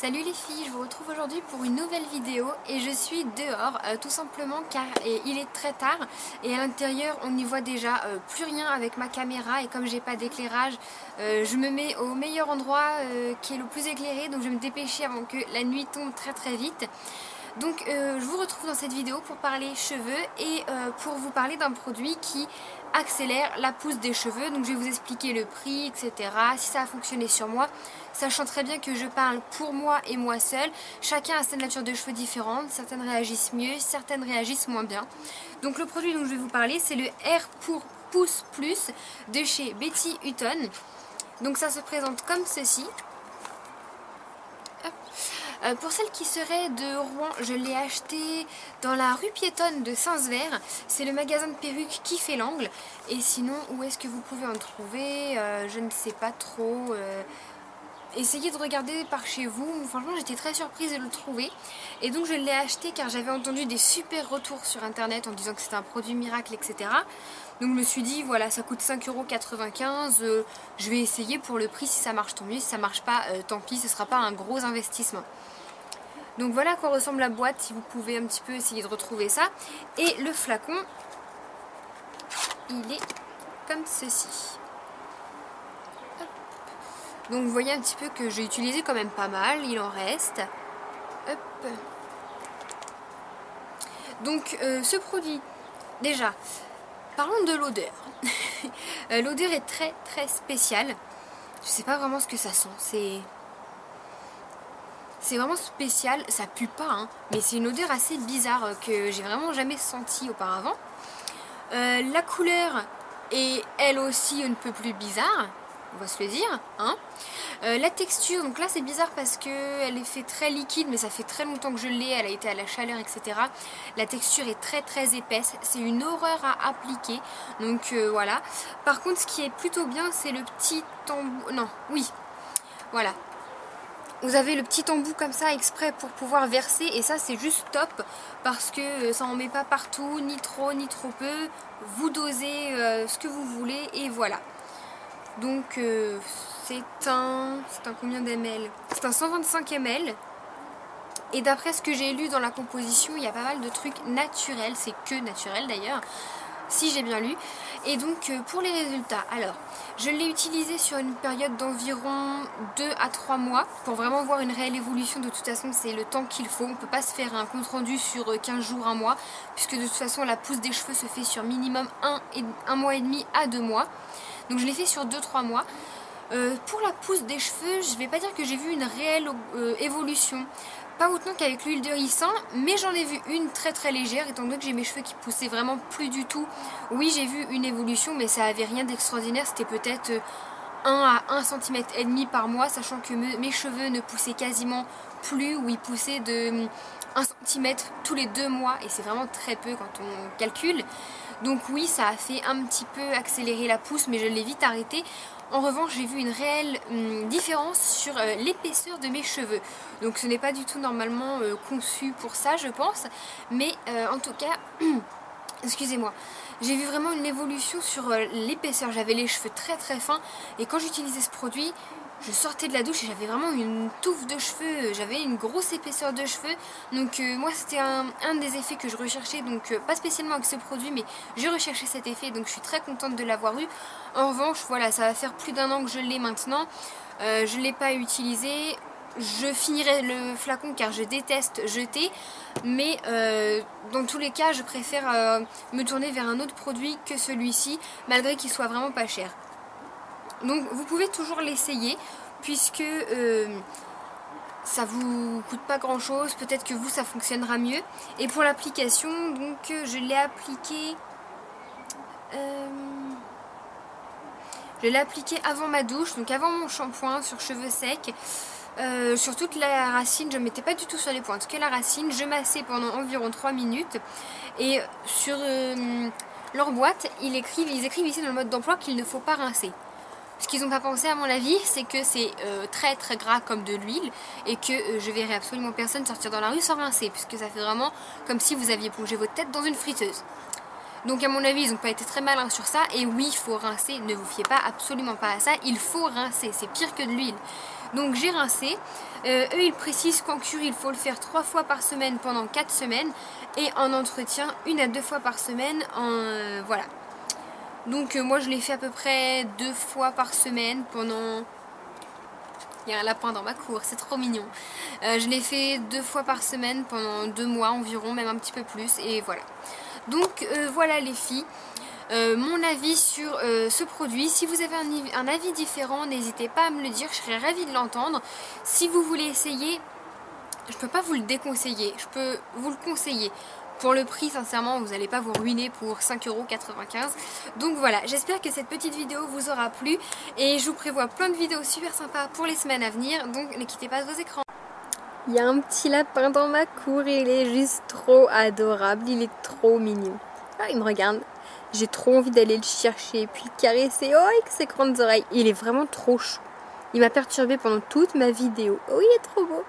Salut les filles, je vous retrouve aujourd'hui pour une nouvelle vidéo et je suis dehors tout simplement car il est très tard et à l'intérieur on n'y voit déjà plus rien avec ma caméra et comme j'ai pas d'éclairage je me mets au meilleur endroit qui est le plus éclairé, donc je vais me dépêcher avant que la nuit tombe très vite. Donc je vous retrouve dans cette vidéo pour parler cheveux et pour vous parler d'un produit qui accélère la pousse des cheveux. Donc je vais vous expliquer le prix, etc. Si ça a fonctionné sur moi, sachant très bien que je parle pour moi et moi seule. Chacun a sa nature de cheveux différente, certaines réagissent mieux, certaines réagissent moins bien. Donc le produit dont je vais vous parler, c'est le Air pour Pousse Plus de chez Betty Hutton. Donc ça se présente comme ceci. Pour celle qui serait de Rouen, je l'ai acheté dans la rue piétonne de Saint-Sever. C'est le magasin de perruques qui fait l'angle. Et sinon, où est-ce que vous pouvez en trouver? Je ne sais pas trop. Essayez de regarder par chez vous. Franchement, j'étais très surprise de le trouver. Et donc, je l'ai acheté car j'avais entendu des super retours sur internet en disant que c'était un produit miracle, etc. Donc, je me suis dit, voilà, ça coûte 5,95 €. Je vais essayer pour le prix. Si ça marche, tant mieux. Si ça marche pas, tant pis, ce sera pas un gros investissement. Donc voilà à quoi ressemble la boîte, si vous pouvez un petit peu essayer de retrouver ça. Et le flacon, il est comme ceci. Hop. Donc vous voyez un petit peu que j'ai utilisé quand même pas mal, il en reste. Hop. Donc ce produit, déjà, parlons de l'odeur. L'odeur est très spéciale. Je sais pas vraiment ce que ça sent, c'est vraiment spécial, ça pue pas, hein, mais c'est une odeur assez bizarre que j'ai vraiment jamais sentie auparavant. La couleur est elle aussi un peu plus bizarre, on va se le dire. Hein. La texture, donc là c'est bizarre parce qu'elle est fait très liquide, mais ça fait très longtemps que je l'ai, elle a été à la chaleur, etc. La texture est très épaisse, c'est une horreur à appliquer, donc voilà. Par contre, ce qui est plutôt bien, c'est le petit embout, non, oui, voilà. Vous avez le petit embout comme ça exprès pour pouvoir verser et ça c'est juste top parce que ça en met pas partout, ni trop peu. Vous dosez ce que vous voulez et voilà. Donc c'est un combien d'ml? C'est un 125 ml. Et d'après ce que j'ai lu dans la composition, il y a pas mal de trucs naturels, c'est que naturel d'ailleurs, si j'ai bien lu. Et donc pour les résultats, alors je l'ai utilisé sur une période d'environ 2 à 3 mois pour vraiment voir une réelle évolution. De toute façon c'est le temps qu'il faut, on ne peut pas se faire un compte rendu sur 15 jours, un mois, puisque de toute façon la pousse des cheveux se fait sur minimum 1 mois et demi à 2 mois. Donc je l'ai fait sur 2-3 mois. Pour la pousse des cheveux, je ne vais pas dire que j'ai vu une réelle évolution. Pas autant qu'avec l'huile de ricin, mais j'en ai vu une très légère, étant donné que j'ai mes cheveux qui poussaient vraiment plus du tout. Oui, j'ai vu une évolution, mais ça avait rien d'extraordinaire, c'était peut-être 1 à 1,5 cm par mois, sachant que mes cheveux ne poussaient quasiment plus, ou ils poussaient de 1 cm tous les 2 mois, et c'est vraiment très peu quand on calcule. Donc oui, ça a fait un petit peu accélérer la pousse, mais je l'ai vite arrêté. En revanche, j'ai vu une réelle différence sur l'épaisseur de mes cheveux. Donc ce n'est pas du tout normalement conçu pour ça, je pense. Mais en tout cas, excusez-moi, j'ai vu vraiment une évolution sur l'épaisseur. J'avais les cheveux très fins. Et quand j'utilisais ce produit, je sortais de la douche et j'avais vraiment une touffe de cheveux, j'avais une grosse épaisseur de cheveux. Donc moi c'était un des effets que je recherchais, donc pas spécialement avec ce produit, mais je recherchais cet effet, donc je suis très contente de l'avoir eu. En revanche, voilà, ça va faire plus d'1 an que je l'ai maintenant, je ne l'ai pas utilisé. Je finirai le flacon car je déteste jeter, mais dans tous les cas je préfère me tourner vers un autre produit que celui-ci, malgré qu'il soit vraiment pas cher. Donc vous pouvez toujours l'essayer puisque ça vous coûte pas grand chose, peut-être que vous ça fonctionnera mieux. Et pour l'application, donc je l'ai appliqué avant ma douche, donc avant mon shampoing sur cheveux secs. Sur toute la racine, je ne mettais pas du tout sur les pointes, que la racine, je massais pendant environ 3 minutes. Et sur leur boîte, ils écrivent ici dans le mode d'emploi qu'il ne faut pas rincer. Ce qu'ils n'ont pas pensé à mon avis, c'est que c'est très gras comme de l'huile et que je verrai absolument personne sortir dans la rue sans rincer, puisque ça fait vraiment comme si vous aviez plongé votre tête dans une friteuse. Donc à mon avis ils n'ont pas été très malins sur ça. Et oui, il faut rincer, ne vous fiez pas absolument pas à ça, il faut rincer, c'est pire que de l'huile. Donc j'ai rincé. Eux ils précisent qu'en cure il faut le faire 3 fois par semaine pendant 4 semaines. Et en entretien 1 à 2 fois par semaine. Voilà. Donc moi je l'ai fait à peu près 2 fois par semaine pendant... Il y a un lapin dans ma cour, c'est trop mignon. Je l'ai fait 2 fois par semaine pendant 2 mois environ, même un petit peu plus. Et voilà. Donc voilà les filles. Mon avis sur ce produit. Si vous avez un avis différent, n'hésitez pas à me le dire, je serais ravie de l'entendre. Si vous voulez essayer, je peux pas vous le déconseiller, je peux vous le conseiller. Pour le prix, sincèrement, vous n'allez pas vous ruiner pour 5,95 €. Donc voilà, j'espère que cette petite vidéo vous aura plu. Et je vous prévois plein de vidéos super sympas pour les semaines à venir. Donc ne quittez pas vos écrans. Il y a un petit lapin dans ma cour et il est juste trop adorable. Il est trop mignon. Ah, il me regarde. J'ai trop envie d'aller le chercher, puis le caresser. Oh, avec ses grandes oreilles. Il est vraiment trop chou. Il m'a perturbé pendant toute ma vidéo. Oh, il est trop beau.